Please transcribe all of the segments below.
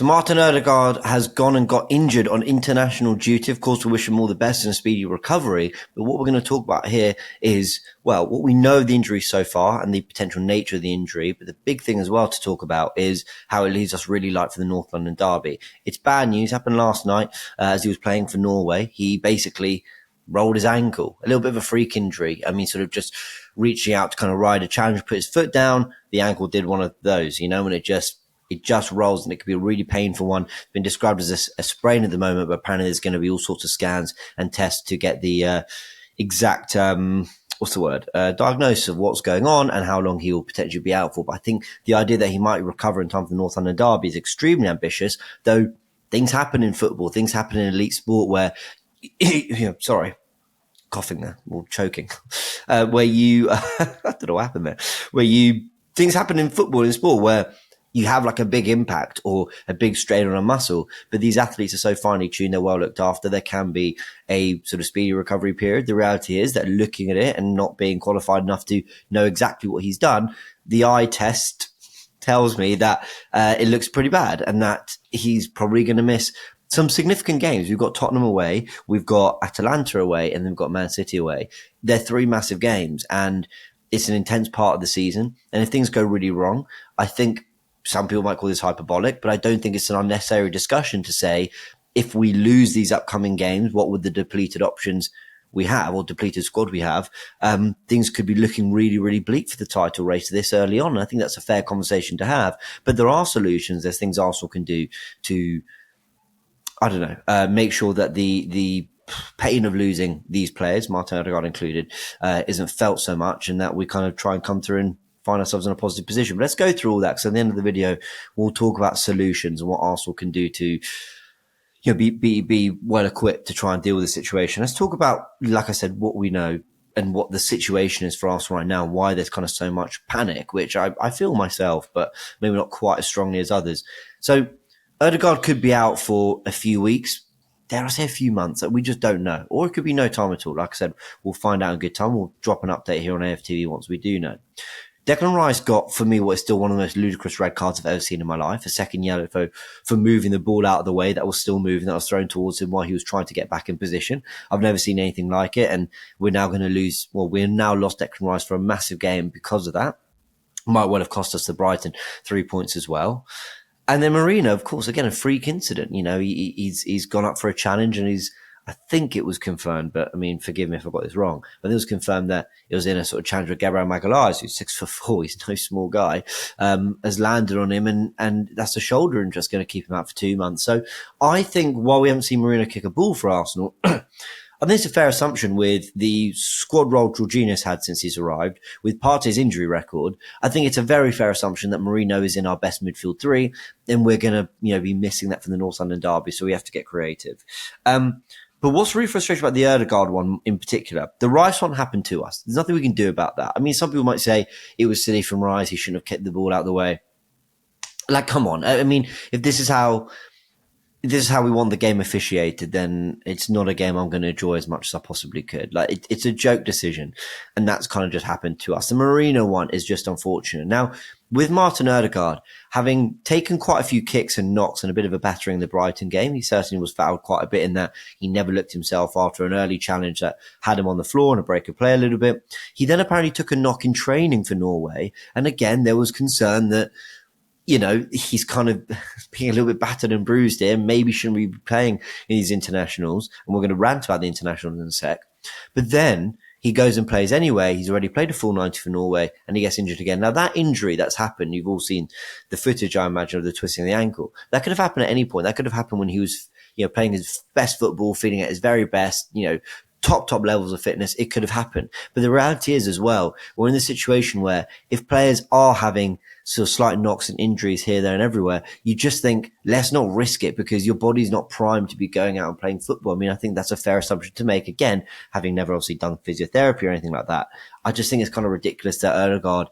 So Martin Ødegaard has gone and got injured on international duty. Of course, we wish him all the best and a speedy recovery. But what we're going to talk about here is, well, what we know of the injury so far and the potential nature of the injury. But the big thing as well to talk about is how it leaves us really light for the North London derby. It's bad news. Happened last night as he was playing for Norway. He basically rolled his ankle, a little bit of a freak injury. I mean, sort of just reaching out to kind of ride a challenge, put his foot down. The ankle did one of those, and it just rolls, and it could be a really painful one. It's been described as a sprain at the moment, but apparently there's going to be all sorts of scans and tests to get the exact diagnosis of what's going on and how long he will potentially be out for. But I think the idea that he might recover in time for the North London derby is extremely ambitious, though things happen in football, things happen in elite sport where, sorry, coughing there, or choking, where you, I don't know what happened there, things happen in football and sport where you have like a big impact or a big strain on a muscle, but these athletes are so finely tuned, they're well looked after. There can be a sort of speedy recovery period. The reality is that looking at it and not being qualified enough to know exactly what he's done, the eye test tells me that it looks pretty bad and that he's probably going to miss some significant games. We've got Tottenham away, we've got Atalanta away, and then we've got Man City away. They're three massive games, and it's an intense part of the season. And if things go really wrong, I think some people might call this hyperbolic, but I don't think it's an unnecessary discussion to say, if we lose these upcoming games, what would the depleted options we have or depleted squad we have? Things could be looking really, really bleak for the title race this early on. And I think that's a fair conversation to have. But there are solutions. There's things Arsenal can do to, make sure that the pain of losing these players, Martin Ødegaard included, isn't felt so much, and that we kind of try and come through and find ourselves in a positive position. But let's go through all that, because at the end of the video, we'll talk about solutions and what Arsenal can do to be well equipped to try and deal with the situation. Let's talk about, like I said, what we know and what the situation is for Arsenal right now, why there's kind of so much panic, which I feel myself, but maybe not quite as strongly as others. So Ødegaard could be out for a few weeks. Dare I say a few months? We just don't know. Or it could be no time at all. Like I said, we'll find out in good time. We'll drop an update here on AFTV once we do know. Declan Rice got, for me, what is still one of the most ludicrous red cards I've ever seen in my life. A second yellow for moving the ball out of the way that was still moving, that was thrown towards him while he was trying to get back in position. I've never seen anything like it, and we're now going to lose. Well, we're now lost Declan Rice for a massive game because of that. Might well have cost us the Brighton 3 points as well. And then Marino, of course, again, a freak incident. He's gone up for a challenge, and I think it was confirmed, but I mean, forgive me if I got this wrong, but it was confirmed that it was in a sort of challenge with Gabriel Magalhaes, who's 6'4", he's no small guy, has landed on him, and that's a shoulder injury that's going to keep him out for 2 months. So I think while we haven't seen Marino kick a ball for Arsenal, I think it's a fair assumption with the squad role Jorginho's had since he's arrived, with Partey's injury record. I think it's a very fair assumption that Marino is in our best midfield three, and we're going to, be missing that from the North London derby. So we have to get creative. But what's really frustrating about the Ødegaard one in particular, the Rice one happened to us. There's nothing we can do about that. I mean, some people might say it was silly from Rice. He shouldn't have kicked the ball out of the way. Like, come on. I mean, if this is how we want the game officiated, then it's not a game I'm going to enjoy as much as I possibly could. Like, it's a joke decision, and that's kind of just happened to us. The Marino one is just unfortunate. Now, with Martin Ødegaard, having taken quite a few kicks and knocks and a bit of a battering in the Brighton game, he certainly was fouled quite a bit in that he never looked himself after an early challenge that had him on the floor and a break of play a little bit. He then apparently took a knock in training for Norway, and again, there was concern that he's kind of being a little bit battered and bruised here. Maybe shouldn't be playing in these internationals. And we're going to rant about the internationals in a sec. But then he goes and plays anyway. He's already played a full 90 for Norway, and he gets injured again. Now, that injury that's happened, you've all seen the footage, I imagine, of the twisting of the ankle. That could have happened at any point. That could have happened when he was, playing his best football, feeling at his very best, top levels of fitness. It could have happened. But the reality is as well, we're in a situation where if players are having sort of slight knocks and injuries here, there and everywhere, you just think, let's not risk it because your body's not primed to be going out and playing football. I mean, I think that's a fair assumption to make. Again, having never obviously done physiotherapy or anything like that, I just think it's kind of ridiculous that Ødegaard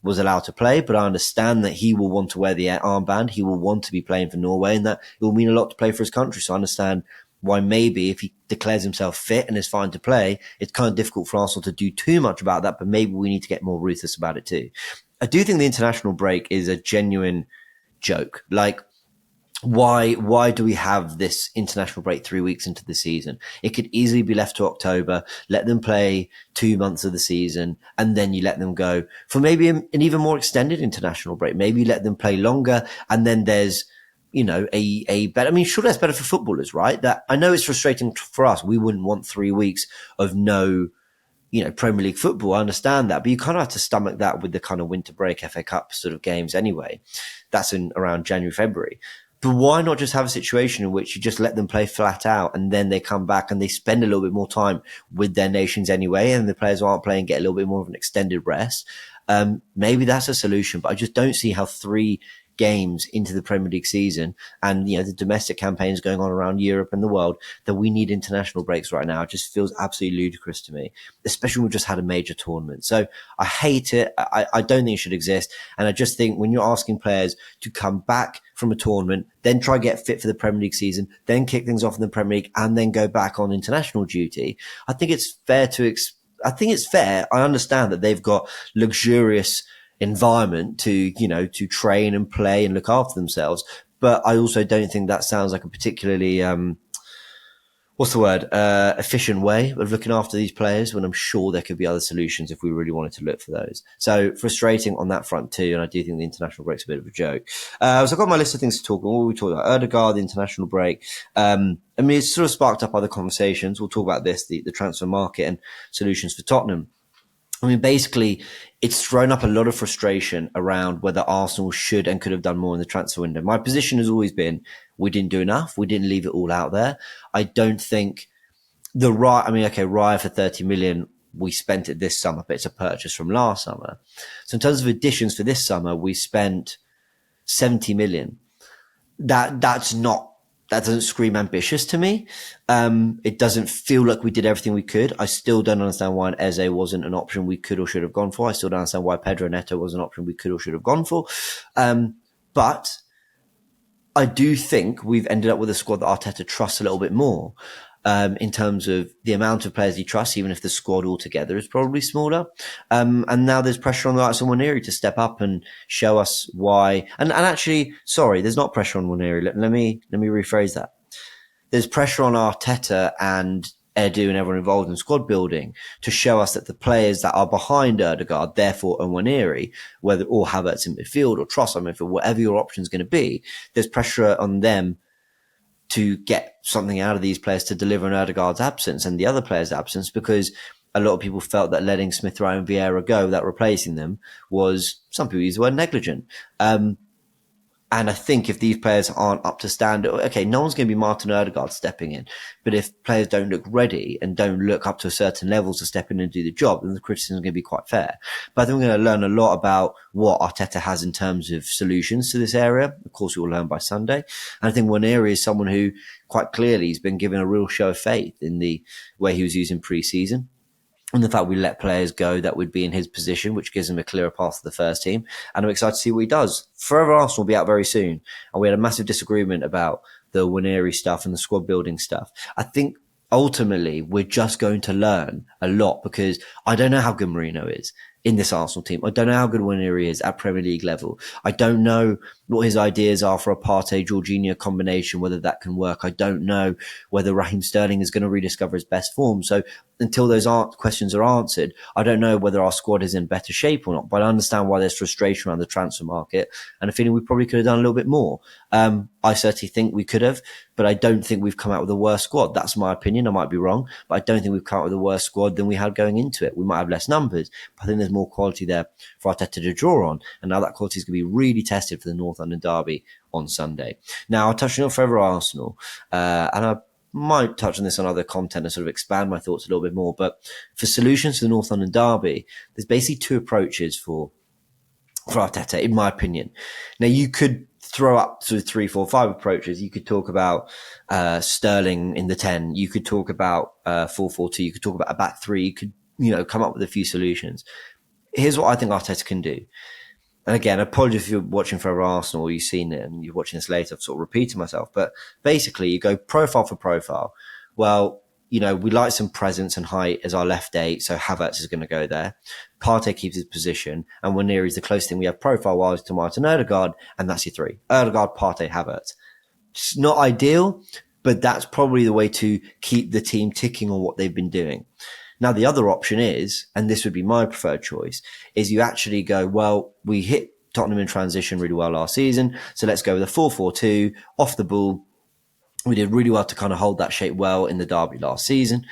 was allowed to play, but I understand that he will want to wear the armband. He will want to be playing for Norway, and that it will mean a lot to play for his country. So I understand why maybe if he declares himself fit and is fine to play, it's kind of difficult for Arsenal to do too much about that, but maybe we need to get more ruthless about it too. I do think the international break is a genuine joke. Like, why do we have this international break 3 weeks into the season? It could easily be left to October, let them play 2 months of the season, and then you let them go for maybe an even more extended international break. Maybe you let them play longer, and then there's, a better, I mean, sure, that's better for footballers, right? That I know it's frustrating for us. We wouldn't want 3 weeks of no, Premier League football. I understand that, but you kind of have to stomach that with the kind of winter break FA Cup sort of games anyway. That's in around January, February. But why not just have a situation in which you just let them play flat out and then they come back and they spend a little bit more time with their nations anyway, and the players who aren't playing get a little bit more of an extended rest? Maybe that's a solution, but I just don't see how 3 games into the Premier League season and, the domestic campaigns going on around Europe and the world, that we need international breaks right now. It just feels absolutely ludicrous to me, especially when we've just had a major tournament. So I hate it. I don't think it should exist. And I just think when you're asking players to come back from a tournament, then try get fit for the Premier League season, then kick things off in the Premier League and then go back on international duty, I think it's fair I think it's fair. I understand that they've got luxurious environment to train and play and look after themselves. But I also don't think that sounds like a particularly, efficient way of looking after these players, when I'm sure there could be other solutions if we really wanted to look for those. So frustrating on that front too. And I do think the international break's a bit of a joke. So I've got my list of things to talk about. What we talked about? Ødegaard, the international break. It's sort of sparked up other conversations. We'll talk about this, the transfer market and solutions for Tottenham. Basically, it's thrown up a lot of frustration around whether Arsenal should and could have done more in the transfer window. My position has always been we didn't do enough. We didn't leave it all out there. I don't think Raya for 30 million, we spent it this summer, but it's a purchase from last summer. So in terms of additions for this summer, we spent 70 million. That doesn't scream ambitious to me. It doesn't feel like we did everything we could. I still don't understand why an Eze wasn't an option we could or should have gone for. I still don't understand why Pedro Neto was an option we could or should have gone for. But I do think we've ended up with a squad that Arteta trusts a little bit more, in terms of the amount of players he trusts, even if the squad altogether is probably smaller. And now there's pressure on the likes of Waneri to step up and show us why. And actually, sorry, there's not pressure on Waneri. Let me rephrase that. There's pressure on Arteta and Edu and everyone involved in squad building to show us that the players that are behind Ødegaard, therefore Waneri, or Havertz in midfield or Trossard in midfield, whatever your option is going to be, there's pressure on them to get something out of these players to deliver in Ødegaard's absence and the other players' absence, because a lot of people felt that letting Smith Rowe and Vieira go without replacing them was, some people use the word negligent. And I think if these players aren't up to standard, okay, no one's going to be Martin Ødegaard stepping in. But if players don't look ready and don't look up to a certain level to step in and do the job, then the criticism is going to be quite fair. But I think we're going to learn a lot about what Arteta has in terms of solutions to this area. Of course, we will learn by Sunday. And I think Waneri is someone who quite clearly has been given a real show of faith in the way he was used in pre-season. And the fact we let players go that would be in his position, which gives him a clearer path to the first team. And I'm excited to see what he does. Forever Arsenal will be out very soon. And we had a massive disagreement about the Waneri stuff and the squad building stuff. I think ultimately we're just going to learn a lot, because I don't know how good Mourinho is in this Arsenal team. I don't know how good Waneri is at Premier League level. I don't know what his ideas are for a Partey-Jorginho combination, whether that can work. I don't know whether Raheem Sterling is going to rediscover his best form. So until those questions are answered, I don't know whether our squad is in better shape or not. But I understand why there's frustration around the transfer market and a feeling we probably could have done a little bit more. I certainly think we could have, but I don't think we've come out with a worse squad. That's my opinion. I might be wrong, but I don't think we've come out with a worse squad than we had going into it. We might have less numbers, but I think there's more quality there for Arteta to draw on. And now that quality is going to be really tested for the North London derby on Sunday. Now, I'll touch on Forever Arsenal, and I might touch on this on other content and sort of expand my thoughts a little bit more. But for solutions to the North London derby, there's basically 2 approaches for Arteta, in my opinion. Now, you could throw up sort of 3, 4, 5 approaches. You could talk about Sterling in the 10. You could talk about 4-4-2. You could talk about a back 3. You could, come up with a few solutions. Here's what I think Arteta can do. And again, apologies if you're watching Forever Arsenal or you've seen it and you're watching this later. I've sort of repeated myself. But basically, you go profile for profile. Well, we like some presence and height as our left 8, so Havertz is going to go there. Partey keeps his position, and Waneri is the closest thing we have profile-wise to Martin Ødegaard, and that's your 3. Ødegaard, Partey, Havertz. It's not ideal, but that's probably the way to keep the team ticking on what they've been doing. Now, the other option is, and this would be my preferred choice, is you actually go, well, we hit Tottenham in transition really well last season, so let's go with a 4-4-2, off the ball. We did really well to kind of hold that shape well in the derby last season.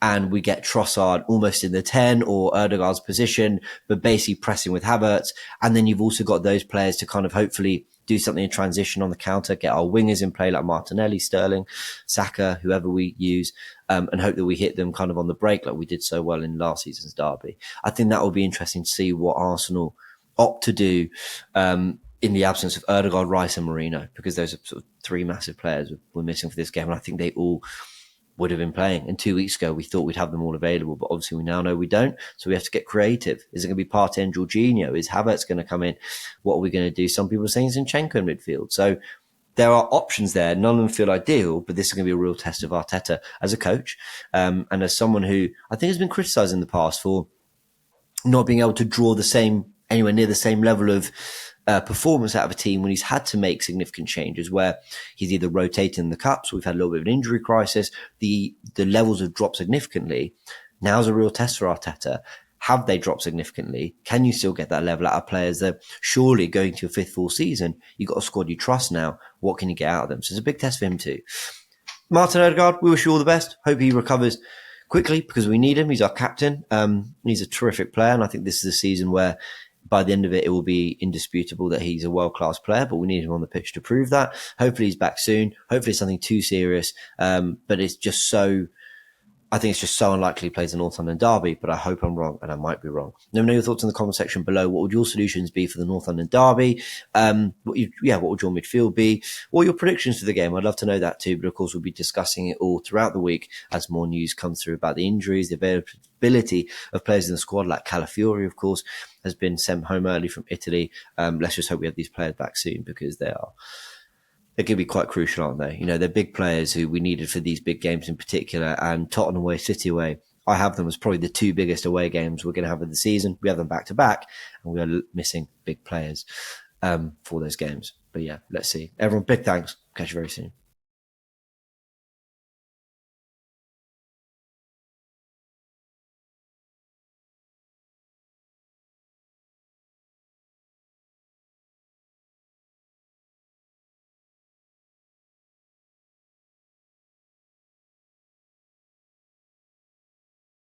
And we get Trossard almost in the 10 or Ødegaard's position, but basically pressing with Havertz. And then you've also got those players to kind of hopefully do something in transition on the counter, get our wingers in play like Martinelli, Sterling, Saka, whoever we use, and hope that we hit them kind of on the break like we did so well in last season's derby. I think that will be interesting to see what Arsenal opt to do in the absence of Ødegaard, Rice and Mourinho, because those are sort of three massive players we're missing for this game. And I think they all would have been playing. And 2 weeks ago, we thought we'd have them all available, but obviously we now know we don't. So we have to get creative. Is it going to be Partey and Jorginho? Is Havertz going to come in? What are we going to do? Some people are saying Zinchenko in midfield. So there are options there. None of them feel ideal, but this is going to be a real test of Arteta as a coach and as someone who I think has been criticised in the past for not being able to draw anywhere near the same level of performance out of a team when he's had to make significant changes where he's either rotating the cups, we've had a little bit of an injury crisis, the levels have dropped significantly. Now's a real test for Arteta. Have they dropped significantly? Can you still get that level out of players that surely going to your fifth full season, you've got a squad you trust now. What can you get out of them? So it's a big test for him too. Martin Ødegaard, we wish you all the best. Hope he recovers quickly because we need him. He's our captain. He's a terrific player. And I think this is a season where by the end of it, it will be indisputable that he's a world-class player, but we need him on the pitch to prove that. Hopefully he's back soon. Hopefully it's something too serious. But it's just so, I think it's just so unlikely he plays the North London derby, but I hope I'm wrong, and I might be wrong. Let me know your thoughts in the comment section below. What would your solutions be for the North London derby? What would your midfield be? What are your predictions for the game? I'd love to know that too, but of course we'll be discussing it all throughout the week as more news comes through about the injuries, the availability of players in the squad, like Calafiori, of course, has been sent home early from Italy. Let's just hope we have these players back soon because they're going to be quite crucial, aren't they? You know, they're big players who we needed for these big games in particular, and Tottenham away, City away. I have them as probably the two biggest away games we're going to have of the season. We have them back to back, and we are missing big players for those games. But yeah, let's see. Everyone, big thanks. Catch you very soon.